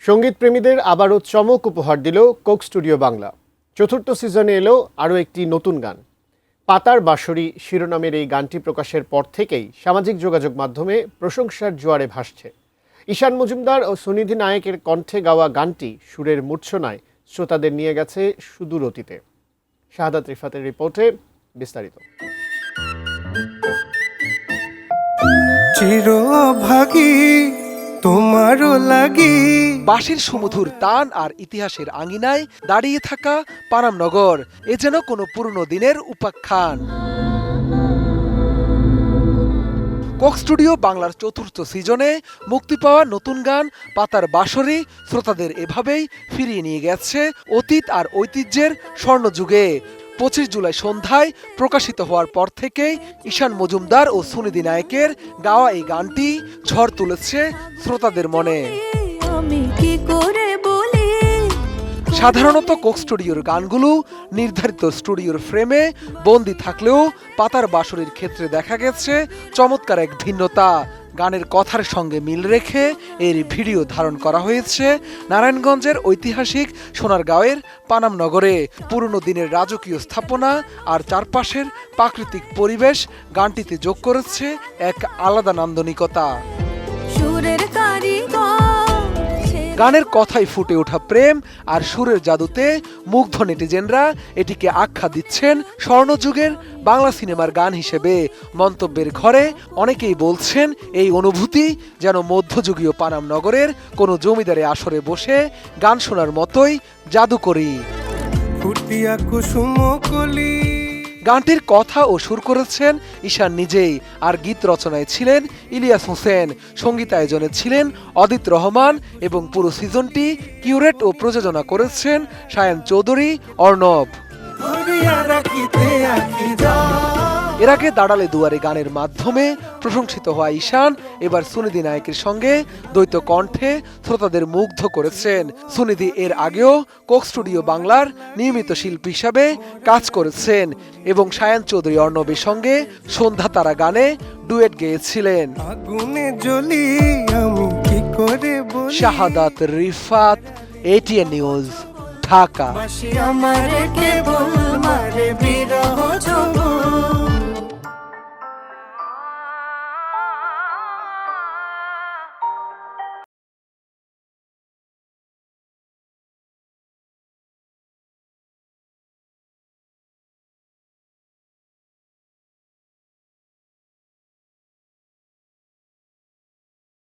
সঙ্গীত প্রেমীদের আবারও চমক উপহার দিল কোক স্টুডিও বাংলা। চতুর্থ সিজনে এলো আরও একটি নতুন গান। পাতার বাঁশরি শিরোনামের এই গানটি প্রকাশের পর থেকেই সামাজিক যোগাযোগ মাধ্যমে প্রশংসার জোয়ারে ভাসছে। ঈশান মজুমদার ও সুনিধি নায়েকের কণ্ঠে গাওয়া গানটি সুরের মূর্ছনায় শ্রোতাদের নিয়ে গেছে সুদূর অতীতে। শাহাদাত রিফাতের রিপোর্টে বিস্তারিত। চিরভাগী তোমারও লাগি। বাঁশির সুমধুর তান আর ইতিহাসের আঙিনায় দাঁড়িয়ে থাকা পানামনগর, এ যেন কোনো পুরনো দিনের উপাখ্যান। কোক স্টুডিও বাংলার চতুর্থ সিজনে মুক্তি পাওয়া নতুন গান পাতার বাঁশরি শ্রোতাদের এভাবেই ফিরিয়ে নিয়ে গেছে অতীত আর ঐতিহ্যের স্বর্ণযুগে। 25 জুলাই সন্ধ্যায় প্রকাশিত হওয়ার পর থেকেই ঈশান মজুমদার ও সুনিধি নায়েকের গাওয়া এই গানটি ঝড় তুলেছে শ্রোতাদের মনে। সাধারণত কোক স্টুডিওর গানগুলো নির্ধারিত স্টুডিওর ফ্রেমে বন্দী থাকলেও পাতার বাঁশরির ক্ষেত্রে দেখা গেছে চমৎকার এক ভিন্নতা। গানের কথার সঙ্গে মিল রেখে এর ভিডিও ধারণ করা হয়েছে নারায়ণগঞ্জের ঐতিহাসিক সোনারগাঁওয়ের পানামনগরে। পুরনো দিনের রাজকীয় স্থাপনা আর চারপাশের প্রাকৃতিক পরিবেশ গানটিতে যোগ করেছে এক আলাদা নান্দনিকতা। গানের কথায় ফুটে ওঠা প্রেম আর সুরের জাদুতে মুগ্ধ নেটিজেনরা এটিকে আখ্যা দিচ্ছেন স্বর্ণযুগের বাংলা সিনেমার গান হিসেবে। মন্তব্যের ঘরে অনেকেই বলছেন এই অনুভূতি যেন মধ্যযুগীয় পানামনগরের কোনো জমিদারে আসরে বসে গান শোনার মতোই জাদুকরী। গানটির কথা ও সুর করেছেন ঈশান নিজেই, আর গীত রচনায় ছিলেন ইলিয়াস হোসেন, সঙ্গীতায়োজনে ছিলেন অদিত রহমান এবং পুরো সিজনটি কিউরেট ও প্রযোজনা করেছেন সায়ান চৌধুরী অর্ণব। এর আগে দাঁড়ালে দুয়ারে গানের মাধ্যমে প্রশংসিত হওয়া ঈশান এবার সুনিধি নায়েকের সঙ্গে দ্বৈত কণ্ঠে শ্রোতাদের মুগ্ধ করেছেন। সুনিধি এর আগেও কোক স্টুডিও বাংলার নিয়মিত শিল্পী হিসাবে কাজ করেছেন এবং সায়ান চৌধুরী অর্ণবের সঙ্গে সন্ধ্যা তারা গানে ডুয়েট গেয়েছিলেন। শাহাদাত রিফাত, এটিএন নিউজ, ঢাকা।